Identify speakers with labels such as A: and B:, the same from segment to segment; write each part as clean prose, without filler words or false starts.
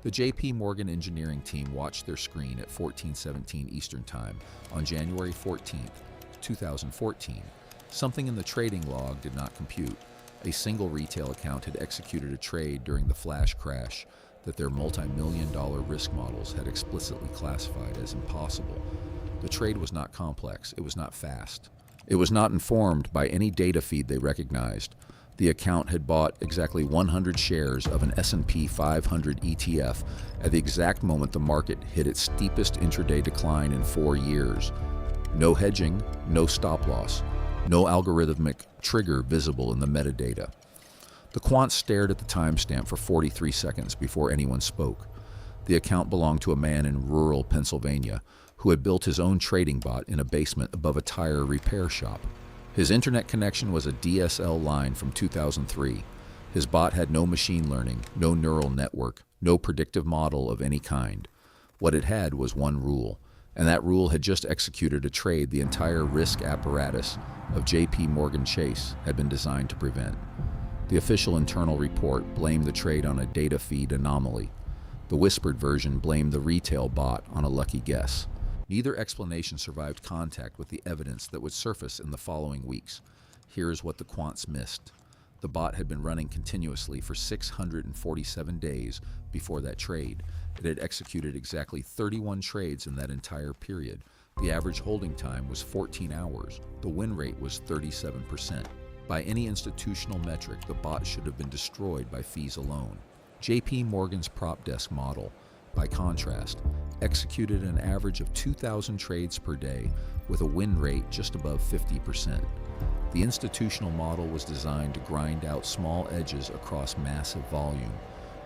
A: The J.P. Morgan engineering team watched their screen at 14:17 Eastern Time on January 14, 2014. Something in the trading log did not compute. A single retail account had executed a trade during the flash crash that their multi-million-dollar risk models had explicitly classified as impossible. The trade was not complex. It was not fast. It was not informed by any data feed they recognized. The account had bought exactly 100 shares of an S&P 500 ETF at the exact moment the market hit its steepest intraday decline in 4 years. No hedging, no stop loss, no algorithmic trigger visible in the metadata. The quant stared at the timestamp for 43 seconds before anyone spoke. The account belonged to a man in rural Pennsylvania who had built his own trading bot in a basement above a tire repair shop. His internet connection was a DSL line from 2003. His bot had no machine learning, no neural network, no predictive model of any kind. What it had was one rule, and that rule had just executed a trade the entire risk apparatus of J.P. Morgan Chase had been designed to prevent. The official internal report blamed the trade on a data feed anomaly. The whispered version blamed the retail bot on a lucky guess. Neither explanation survived contact with the evidence that would surface in the following weeks. Here is what the quants missed. The bot had been running continuously for 647 days before that trade. It had executed exactly 31 trades in that entire period. The average holding time was 14 hours. The win rate was 37%. By any institutional metric, the bot should have been destroyed by fees alone. J.P. Morgan's prop desk model, by contrast, executed an average of 2,000 trades per day with a win rate just above 50%. The institutional model was designed to grind out small edges across massive volume.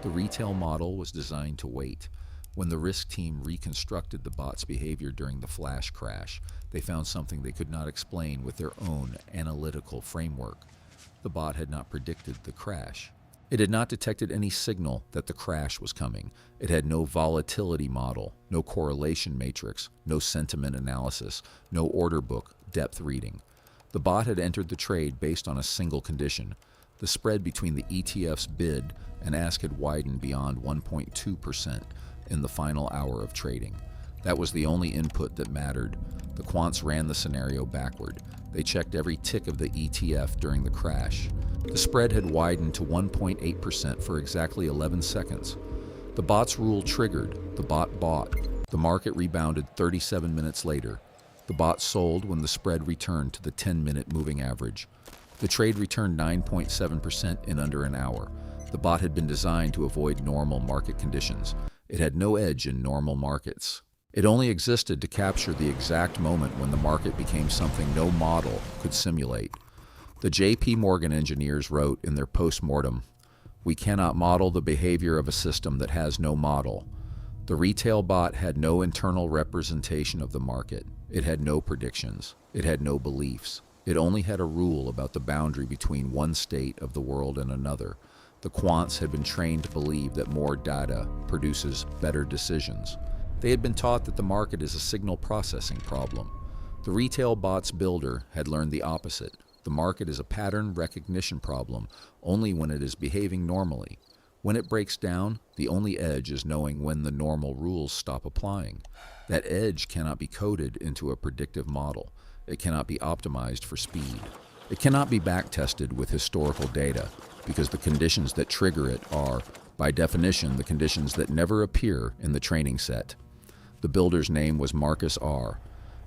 A: The retail model was designed to wait. When the risk team reconstructed the bot's behavior during the flash crash, they found something they could not explain with their own analytical framework. The bot had not predicted the crash. It had not detected any signal that the crash was coming. It had no volatility model, no correlation matrix, no sentiment analysis, no order book depth reading. The bot had entered the trade based on a single condition. The spread between the ETF's bid and ask had widened beyond 1.2% in the final hour of trading. That was the only input that mattered. The quants ran the scenario backward. They checked every tick of the ETF during the crash. The spread had widened to 1.8% for exactly 11 seconds. The bot's rule triggered. The bot bought. The market rebounded 37 minutes later. The bot sold when the spread returned to the 10-minute moving average. The trade returned 9.7% in under an hour. The bot had been designed to avoid normal market conditions. It had no edge in normal markets. It only existed to capture the exact moment when the market became something no model could simulate. The J.P. Morgan engineers wrote in their post-mortem, "We cannot model the behavior of a system that has no model." The retail bot had no internal representation of the market. It had no predictions. It had no beliefs. It only had a rule about the boundary between one state of the world and another. The quants had been trained to believe that more data produces better decisions. They had been taught that the market is a signal processing problem. The retail bot's builder had learned the opposite. The market is a pattern recognition problem only when it is behaving normally. When it breaks down, the only edge is knowing when the normal rules stop applying. That edge cannot be coded into a predictive model. It cannot be optimized for speed. It cannot be back-tested with historical data because the conditions that trigger it are, by definition, the conditions that never appear in the training set. The builder's name was Marcus R.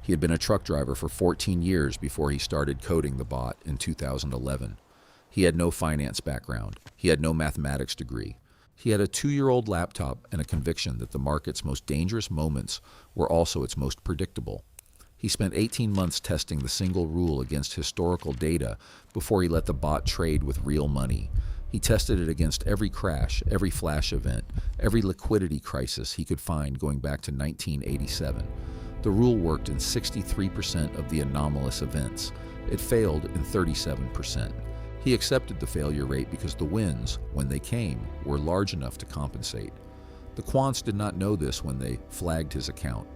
A: He had been a truck driver for 14 years before he started coding the bot in 2011. He had no finance background. He had no mathematics degree. He had a 2-year-old laptop and a conviction that the market's most dangerous moments were also its most predictable. He spent 18 months testing the single rule against historical data before he let the bot trade with real money. He tested it against every crash, every flash event, every liquidity crisis he could find going back to 1987. The rule worked in 63% of the anomalous events. It failed in 37%. He accepted the failure rate because the wins, when they came, were large enough to compensate. The quants did not know this when they flagged his account.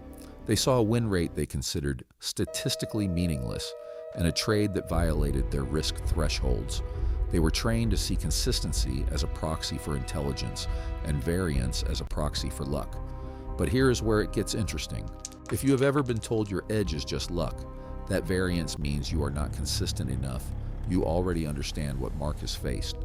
A: They saw a win rate they considered statistically meaningless and a trade that violated their risk thresholds. They were trained to see consistency as a proxy for intelligence and variance as a proxy for luck. But here is where it gets interesting. If you have ever been told your edge is just luck, that variance means you are not consistent enough. You already understand what Marcus faced.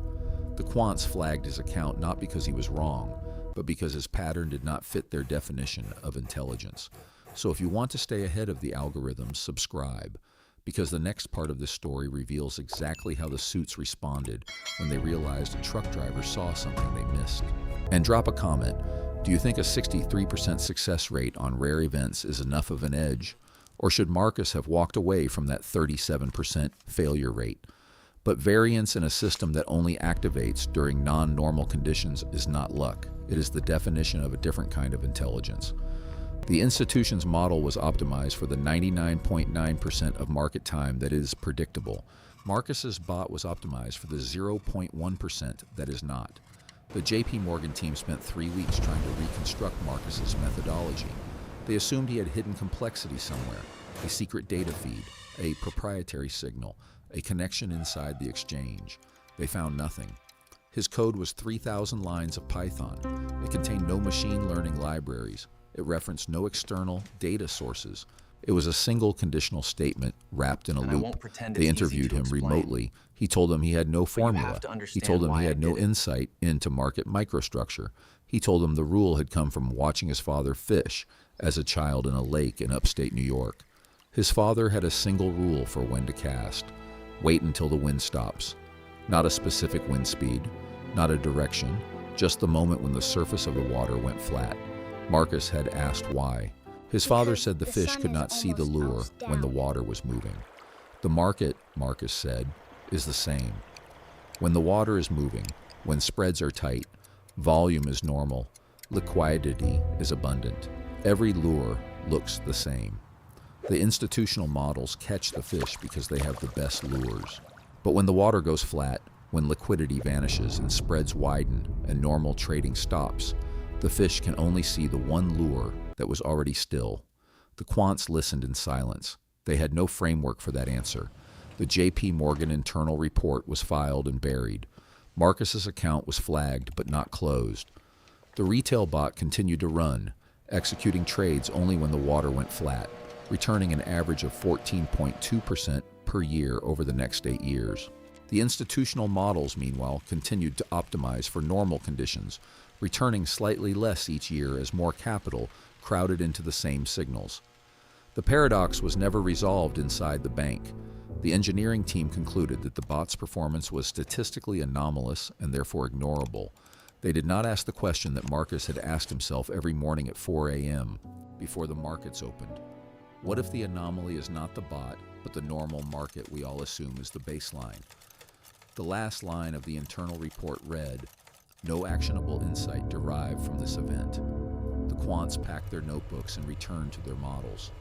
A: The quants flagged his account not because he was wrong, but because his pattern did not fit their definition of intelligence. So if you want to stay ahead of the algorithms, subscribe, because the next part of this story reveals exactly how the suits responded when they realized a truck driver saw something they missed. And drop a comment. Do you think a 63% success rate on rare events is enough of an edge? Or should Marcus have walked away from that 37% failure rate? But variance in a system that only activates during non-normal conditions is not luck. It is the definition of a different kind of intelligence. The institution's model was optimized for the 99.9% of market time that is predictable. Marcus's bot was optimized for the 0.1% that is not. The JP Morgan team spent 3 weeks trying to reconstruct Marcus's methodology. They assumed he had hidden complexity somewhere, a secret data feed, a proprietary signal, a connection inside the exchange. They found nothing. His code was 3,000 lines of Python. It contained no machine learning libraries. It referenced no external data sources. It was a single conditional statement wrapped in a loop. They interviewed him remotely. He told them he had no formula. He told them he had no insight into market microstructure. He told them the rule had come from watching his father fish as a child in a lake in upstate New York. His father had a single rule for when to cast. Wait until the wind stops. Not a specific wind speed, not a direction, just the moment when the surface of the water went flat. Marcus had asked why. His father said the fish could not see the lure when the water was moving. The market, Marcus said, is the same. When the water is moving, when spreads are tight, volume is normal, liquidity is abundant. Every lure looks the same. The institutional models catch the fish because they have the best lures. But when the water goes flat, when liquidity vanishes and spreads widen and normal trading stops, the fish can only see the one lure that was already still. The quants listened in silence. They had no framework for that answer. The JP Morgan internal report was filed and buried. Marcus's account was flagged but not closed. The retail bot continued to run, executing trades only when the water went flat, returning an average of 14.2% per year over the next 8 years. The institutional models, meanwhile, continued to optimize for normal conditions, returning slightly less each year as more capital crowded into the same signals. The paradox was never resolved inside the bank. The engineering team concluded that the bot's performance was statistically anomalous and therefore ignorable. They did not ask the question that Marcus had asked himself every morning at 4 a.m. before the markets opened. What if the anomaly is not the bot, but the normal market we all assume is the baseline? The last line of the internal report read, "No actionable insight derived from this event." The quants packed their notebooks and returned to their models.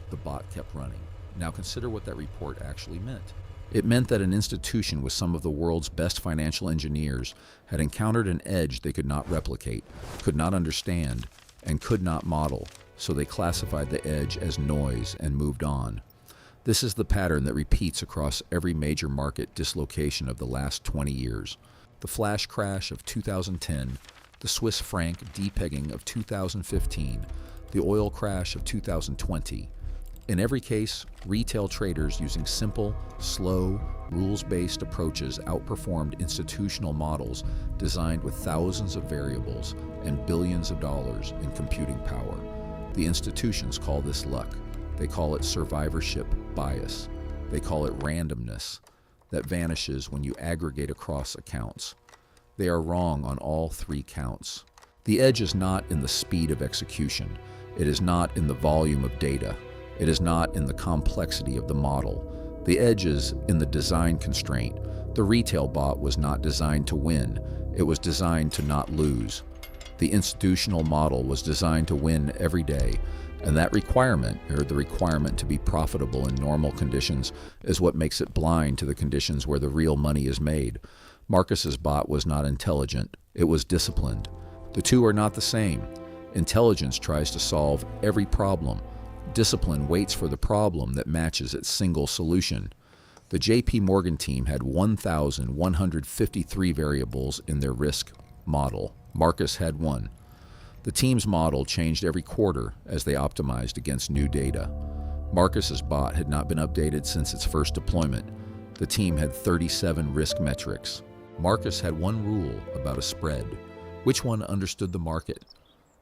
A: The bot kept running. Now consider what that report actually meant. It meant that an institution with some of the world's best financial engineers had encountered an edge they could not replicate, could not understand, and could not model, so they classified the edge as noise and moved on. This is the pattern that repeats across every major market dislocation of the last 20 years. The flash crash of 2010, the Swiss franc depegging of 2015, the oil crash of 2020. In every case, retail traders using simple, slow, rules-based approaches outperformed institutional models designed with thousands of variables and billions of dollars in computing power. The institutions call this luck. They call it survivorship bias. They call it randomness that vanishes when you aggregate across accounts. They are wrong on all 3 counts. The edge is not in the speed of execution. It is not in the volume of data. It is not in the complexity of the model. The edge is in the design constraint. The retail bot was not designed to win. It was designed to not lose. The institutional model was designed to win every day, and that requirement, or the requirement to be profitable in normal conditions, is what makes it blind to the conditions where the real money is made. Marcus's bot was not intelligent. It was disciplined. The two are not the same. Intelligence tries to solve every problem. Discipline waits for the problem that matches its single solution. The JP Morgan team had 1,153 variables in their risk model. Marcus had one. The team's model changed every quarter as they optimized against new data. Marcus's bot had not been updated since its first deployment. The team had 37 risk metrics. Marcus had one rule about a spread. Which one understood the market?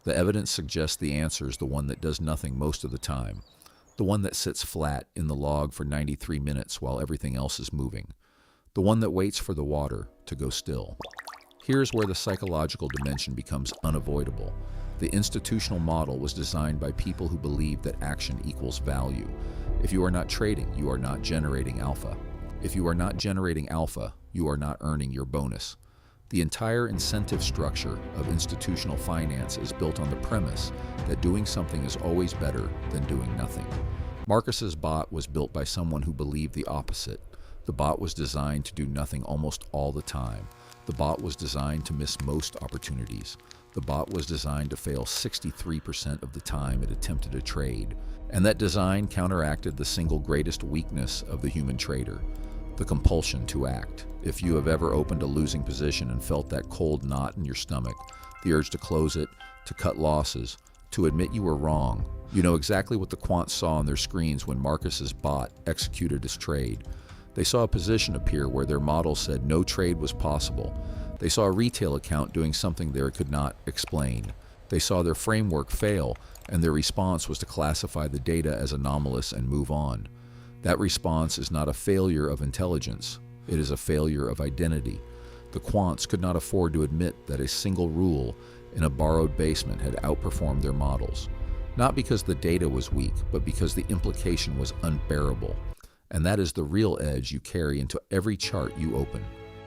A: The evidence suggests the answer is the one that does nothing most of the time, the one that sits flat in the log for 93 minutes while everything else is moving, the one that waits for the water to go still. Here's where the psychological dimension becomes unavoidable. The institutional model was designed by people who believe that action equals value. If you are not trading, you are not generating alpha. If you are not generating alpha, you are not earning your bonus. The entire incentive structure of institutional finance is built on the premise that doing something is always better than doing nothing. Marcus's bot was built by someone who believed the opposite. The bot was designed to do nothing almost all the time. The bot was designed to miss most opportunities. The bot was designed to fail 63% of the time it attempted a trade. And that design counteracted the single greatest weakness of the human trader: the compulsion to act. If you have ever opened a losing position and felt that cold knot in your stomach, the urge to close it, to cut losses, to admit you were wrong, you know exactly what the quants saw on their screens when Marcus's bot executed his trade. They saw a position appear where their model said no trade was possible. They saw a retail account doing something they could not explain. They saw their framework fail, and their response was to classify the data as anomalous and move on. That response is not a failure of intelligence. It is a failure of identity. The quants could not afford to admit that a single rule in a borrowed basement had outperformed their models, not because the data was weak, but because the implication was unbearable. And that is the real edge you carry into every chart you open.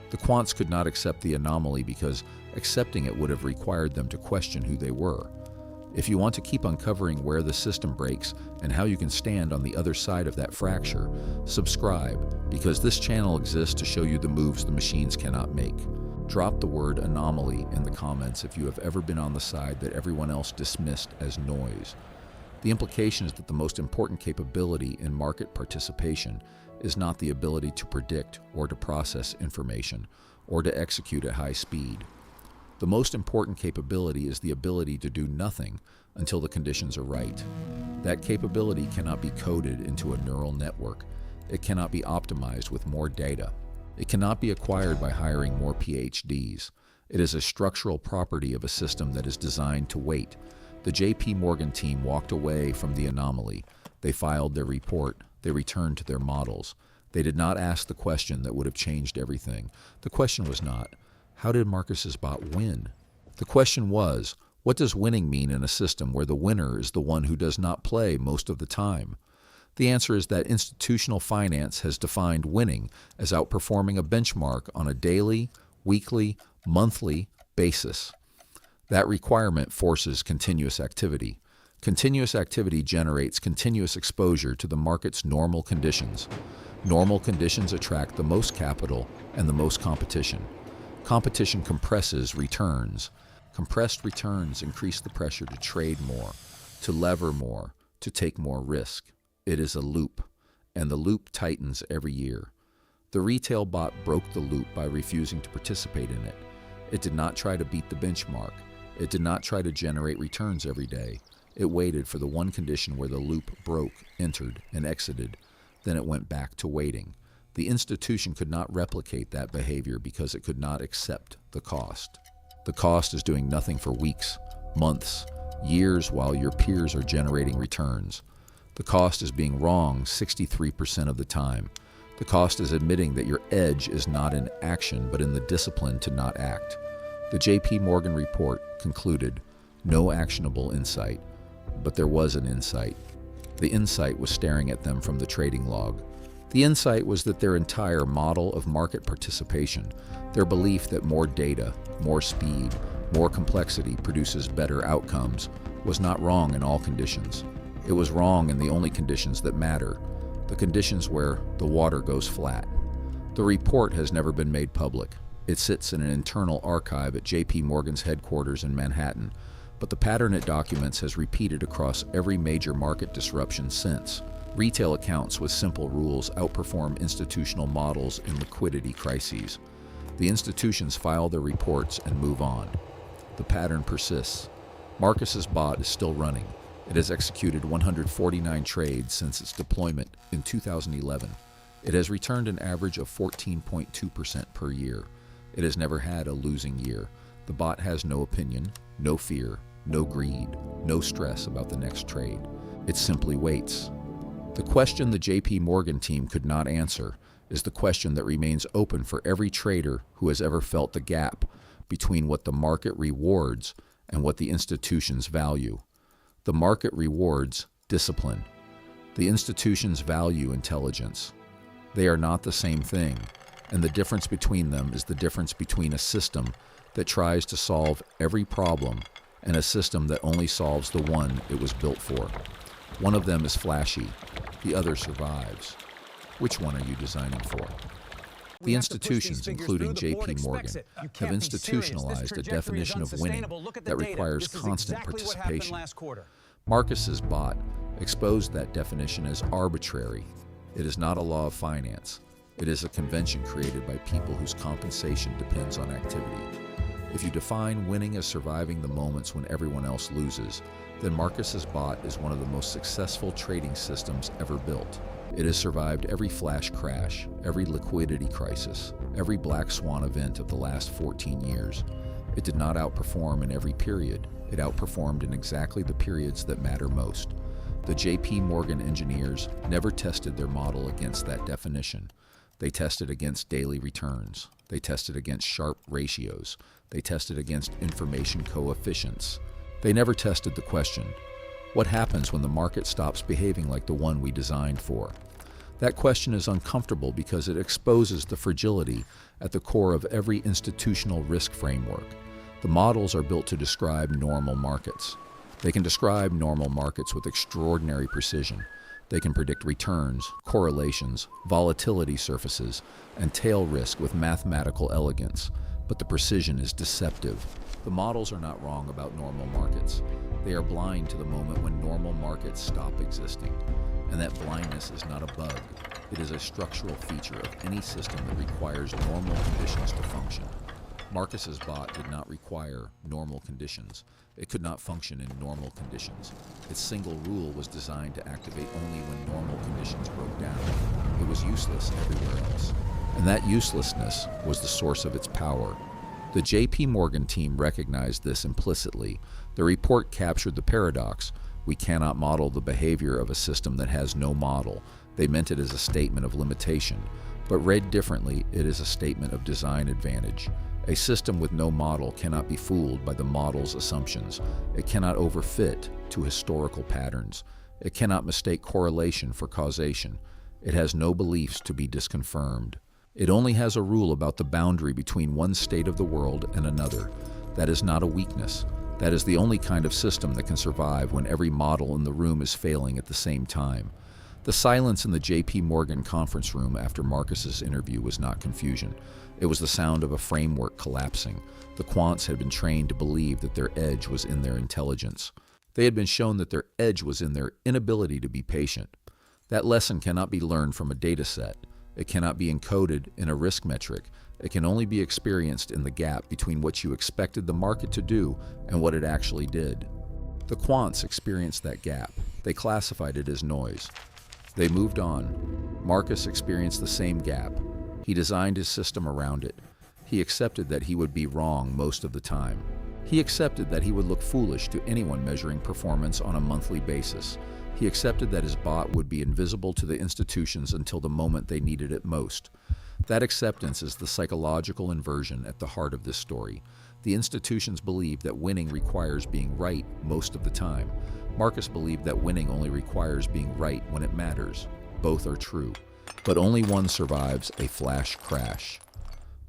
A: The quants could not accept the anomaly because accepting it would have required them to question who they were. If you want to keep uncovering where the system breaks and how you can stand on the other side of that fracture, subscribe, because this channel exists to show you the moves the machines cannot make. Drop the word anomaly in the comments if you have ever been on the side that everyone else dismissed as noise. The implication is that the most important capability in market participation is not the ability to predict or to process information or to execute at high speed. The most important capability is the ability to do nothing until the conditions are right. That capability cannot be coded into a neural network. It cannot be optimized with more data. It cannot be acquired by hiring more PhDs. It is a structural property of a system that is designed to wait. The JP Morgan team walked away from the anomaly. They filed their report. They returned to their models. They did not ask the question that would have changed everything. The question was not, how did Marcus's bot win? The question was, what does winning mean in a system where the winner is the one who does not play most of the time? The answer is that institutional finance has defined winning as outperforming a benchmark on a daily, weekly, monthly basis. That requirement forces continuous activity. Continuous activity generates continuous exposure to the market's normal conditions. Normal conditions attract the most capital and the most competition. Competition compresses returns. Compressed returns increase the pressure to trade more, to lever more, to take more risk. It is a loop, and the loop tightens every year. The retail bot broke the loop by refusing to participate in it. It did not try to beat the benchmark. It did not try to generate returns every day. It waited for the one condition where the loop broke, entered, and exited. Then it went back to waiting. The institution could not replicate that behavior because it could not accept the cost. The cost is doing nothing for weeks, months, years while your peers are generating returns. The cost is being wrong 63% of the time. The cost is admitting that your edge is not in action but in the discipline to not act. The JP Morgan report concluded, no actionable insight, but there was an insight. The insight was staring at them from the trading log. The insight was that their entire model of market participation, their belief that more data, more speed, more complexity produces better outcomes, was not wrong in all conditions. It was wrong in the only conditions that matter, the conditions where the water goes flat. The report has never been made public. It sits in an internal archive at JP Morgan's headquarters in Manhattan, but the pattern it documents has repeated across every major market disruption since. Retail accounts with simple rules outperform institutional models in liquidity crises. The institutions file their reports and move on. The pattern persists. Marcus's bot is still running. It has executed 149 trades since its deployment in 2011. It has returned an average of 14.2% per year. It has never had a losing year. The bot has no opinion, no fear, no greed, no stress about the next trade. It simply waits. The question the JP Morgan team could not answer is the question that remains open for every trader who has ever felt the gap between what the market rewards and what the institutions value. The market rewards discipline. The institutions value intelligence. They are not the same thing, and the difference between them is the difference between a system that tries to solve every problem and a system that only solves the one it was built for. One of them is flashy, the other survives. Which one are you designing for? The institutions, including JP Morgan, have institutionalized a definition of winning that requires constant participation. Marcus's bot exposed that definition as arbitrary. It is not a law of finance. It is a convention created by people whose compensation depends on activity. If you define winning as surviving the moments when everyone else loses, then Marcus's bot is one of the most successful trading systems ever built. It has survived every flash crash, every liquidity crisis, every black swan event of the last 14 years. It did not outperform in every period. It outperformed in exactly the periods that matter most. The JP Morgan engineers never tested their model against that definition. They tested against daily returns. They tested against Sharpe ratios. They tested against information coefficients. They never tested the question, what happens when the market stops behaving like the one we designed for? That question is uncomfortable because it exposes the fragility at the core of every institutional risk framework. The models are built to describe normal markets. They can describe normal markets with extraordinary precision. They can predict returns, correlations, volatility surfaces, and tail risk with mathematical elegance. But the precision is deceptive. The models are not wrong about normal markets. They are blind to the moment when normal markets stop existing. And that blindness is not a bug. It is a structural feature of any system that requires normal conditions to function. Marcus's bot did not require normal conditions. It could not function in normal conditions. Its single rule was designed to activate only when normal conditions broke down. It was useless everywhere else. And that uselessness was the source of its power. The JP Morgan team recognized this implicitly. The report captured the paradox. We cannot model the behavior of a system that has no model. They meant it as a statement of limitation. But read differently, it is a statement of design advantage. A system with no model cannot be fooled by the model's assumptions. It cannot overfit to historical patterns. It cannot mistake correlation for causation. It has no beliefs to be disconfirmed. It only has a rule about the boundary between one state of the world and another. That is not a weakness. That is the only kind of system that can survive when every model in the room is failing at the same time. The silence in the JP Morgan conference room after Marcus's interview was not confusion. It was the sound of a framework collapsing. The quants had been trained to believe that their edge was in their intelligence. They had been shown that their edge was in their inability to be patient. That lesson cannot be learned from a data set. It cannot be encoded in a risk metric. It can only be experienced in the gap between what you expected the market to do and what it actually did. The quants experienced that gap. They classified it as noise. They moved on. Marcus experienced the same gap. He designed his system around it. He accepted that he would be wrong most of the time. He accepted that he would look foolish to anyone measuring performance on a monthly basis. He accepted that his bot would be invisible to the institutions until the moment they needed it most. That acceptance is the psychological inversion at the heart of this story. The institutions believe that winning requires being right most of the time. Marcus believed that winning only requires being right when it matters. Both are true, but only one survives a flash crash.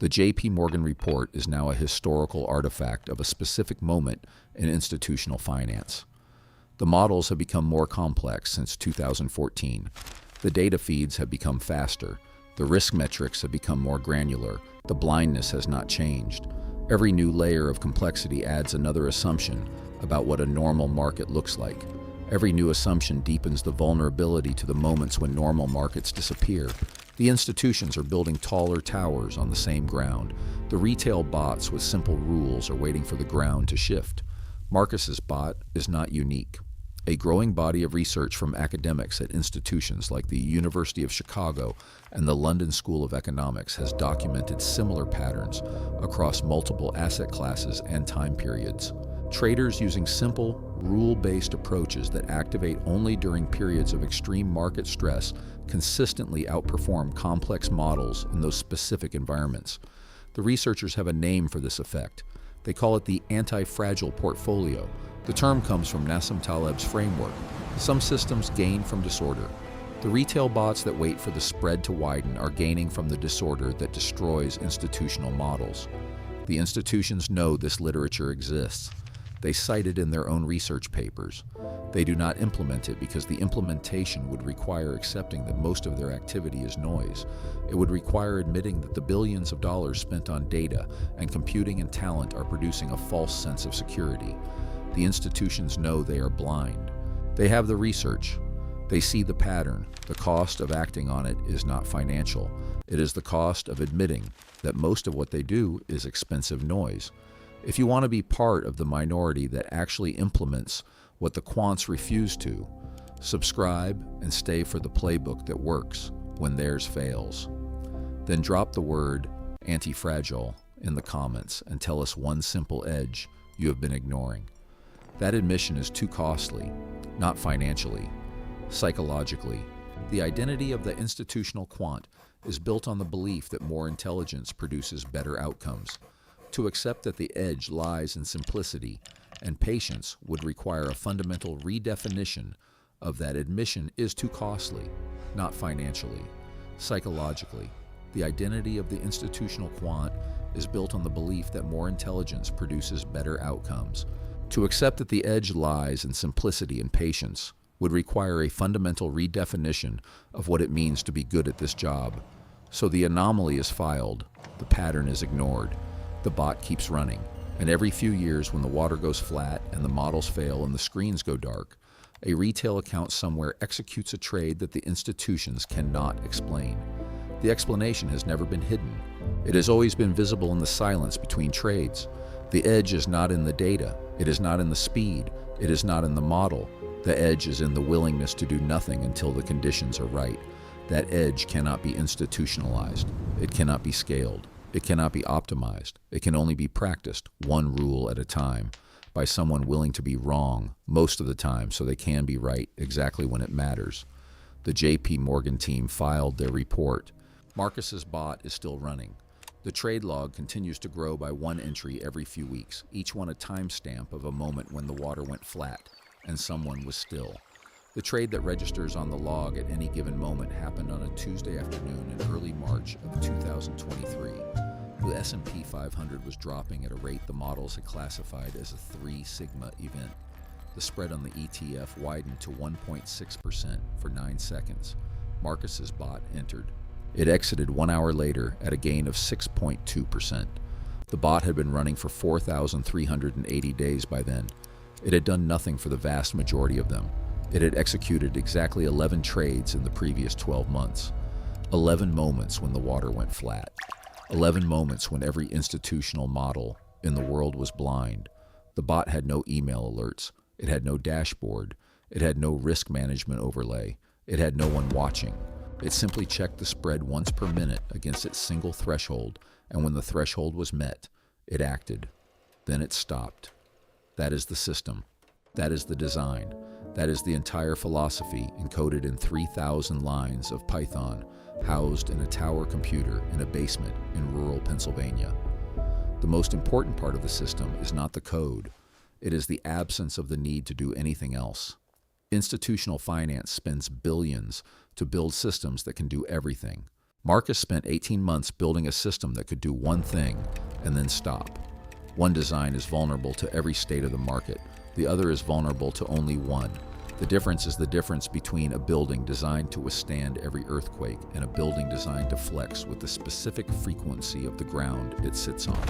A: The JP Morgan report is now a historical artifact of a specific moment in institutional finance. The models have become more complex since 2014. The data feeds have become faster. The risk metrics have become more granular. The blindness has not changed. Every new layer of complexity adds another assumption about what a normal market looks like. Every new assumption deepens the vulnerability to the moments when normal markets disappear. The institutions are building taller towers on the same ground. The retail bots with simple rules are waiting for the ground to shift. Marcus's bot is not unique. A growing body of research from academics at institutions like the University of Chicago and the London School of Economics has documented similar patterns across multiple asset classes and time periods. Traders using simple, rule-based approaches that activate only during periods of extreme market stress consistently outperform complex models in those specific environments. The researchers have a name for this effect. They call it the anti-fragile portfolio. The term comes from Nassim Taleb's framework. Some systems gain from disorder. The retail bots that wait for the spread to widen are gaining from the disorder that destroys institutional models. The institutions know this literature exists. They cite it in their own research papers. They do not implement it because the implementation would require accepting that most of their activity is noise. It would require admitting that the billions of dollars spent on data and computing and talent are producing a false sense of security. The institutions know they are blind. They have the research. They see the pattern. The cost of acting on it is not financial. It is the cost of admitting that most of what they do is expensive noise. If you want to be part of the minority that actually implements what the quants refuse to, subscribe and stay for the playbook that works when theirs fails. Then drop the word anti-fragile in the comments and tell us one simple edge you have been ignoring. That admission is too costly, not financially, psychologically. The identity of the institutional quant is built on the belief that more intelligence produces better outcomes. To accept that the edge lies in simplicity and patience would require a fundamental redefinition of that admission is too costly, not financially, psychologically. The identity of the institutional quant is built on the belief that more intelligence produces better outcomes. To accept that the edge lies in simplicity and patience would require a fundamental redefinition of what it means to be good at this job. So the anomaly is filed, the pattern is ignored, the bot keeps running, and every few years when the water goes flat and the models fail and the screens go dark, a retail account somewhere executes a trade that the institutions cannot explain. The explanation has never been hidden. It has always been visible in the silence between trades. The edge is not in the data. It is not in the speed. It is not in the model. The edge is in the willingness to do nothing until the conditions are right. That edge cannot be institutionalized. It cannot be scaled. It cannot be optimized. It can only be practiced, one rule at a time, by someone willing to be wrong most of the time so they can be right exactly when it matters. The JP Morgan team filed their report. Marcus's bot is still running. The trade log continues to grow by one entry every few weeks, each one a timestamp of a moment when the water went flat and someone was still. The trade that registers on the log at any given moment happened on a Tuesday afternoon in early March of 2023. The S&P 500 was dropping at a rate the models had classified as a 3 sigma event. The spread on the ETF widened to 1.6% for 9 seconds. Marcus's bot entered. It exited 1 hour later at a gain of 6.2%. The bot had been running for 4,380 days by then. It had done nothing for the vast majority of them. It had executed exactly 11 trades in the previous 12 months. 11 moments when the water went flat. 11 moments when every institutional model in the world was blind. The bot had no email alerts. It had no dashboard. It had no risk management overlay. It had no one watching. It simply checked the spread once per minute against its single threshold, and when the threshold was met, it acted. Then it stopped. That is the system. That is the design. That is the entire philosophy encoded in 3,000 lines of Python, housed in a tower computer in a basement in rural Pennsylvania. The most important part of the system is not the code. It is the absence of the need to do anything else. Institutional finance spends billions to build systems that can do everything. Marcus spent 18 months building a system that could do one thing and then stop. One design is vulnerable to every state of the market. The other is vulnerable to only one. The difference is the difference between a building designed to withstand every earthquake and a building designed to flex with the specific frequency of the ground it sits on.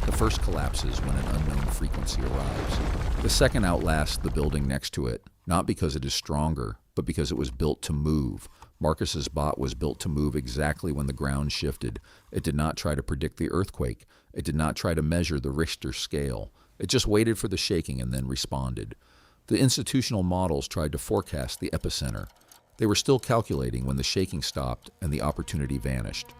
A: The first collapses when an unknown frequency arrives. The second outlasts the building next to it, not because it is stronger, but because it was built to move. Marcus's bot was built to move exactly when the ground shifted. It did not try to predict the earthquake. It did not try to measure the Richter scale. It just waited for the shaking and then responded. The institutional models tried to forecast the epicenter. They were still calculating when the shaking stopped and the opportunity vanished.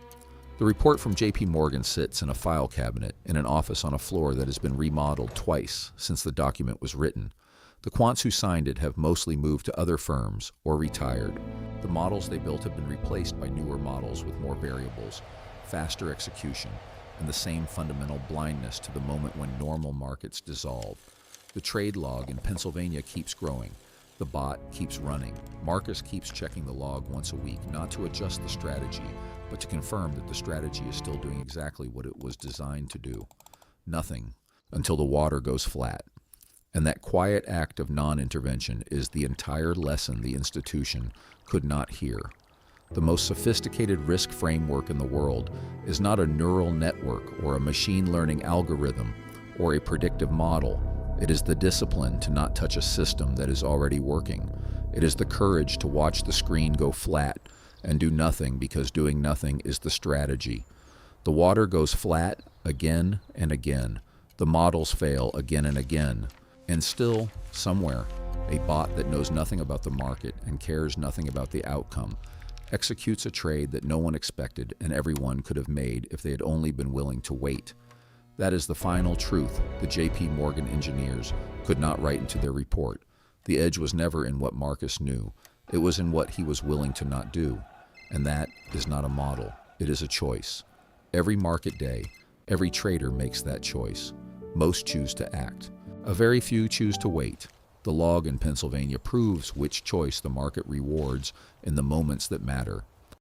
A: The report from JP Morgan sits in a file cabinet in an office on a floor that has been remodeled twice since the document was written. The quants who signed it have mostly moved to other firms or retired. The models they built have been replaced by newer models with more variables, faster execution, and the same fundamental blindness to the moment when normal markets dissolve. The trade log in Pennsylvania keeps growing. The bot keeps running. Marcus keeps checking the log once a week, not to adjust the strategy, but to confirm that the strategy is still doing exactly what it was designed to do. Nothing until the water goes flat. And that quiet act of non-intervention is the entire lesson the institution could not hear. The most sophisticated risk framework in the world is not a neural network or a machine learning algorithm or a predictive model. It is the discipline to not touch a system that is already working. It is the courage to watch the screen go flat and do nothing because doing nothing is the strategy. The water goes flat again and again. The models fail again and again. And still, somewhere, a bot that knows nothing about the market and cares nothing about the outcome executes a trade that no one expected and everyone could have made if they had only been willing to wait. That is the final truth the JP Morgan engineers could not write into their report. The edge was never in what Marcus knew. It was in what he was willing to not do. And that is not a model. It is a choice. Every market day, every trader makes that choice. Most choose to act. A very few choose to wait. The log in Pennsylvania proves which choice the market rewards in the moments that matter.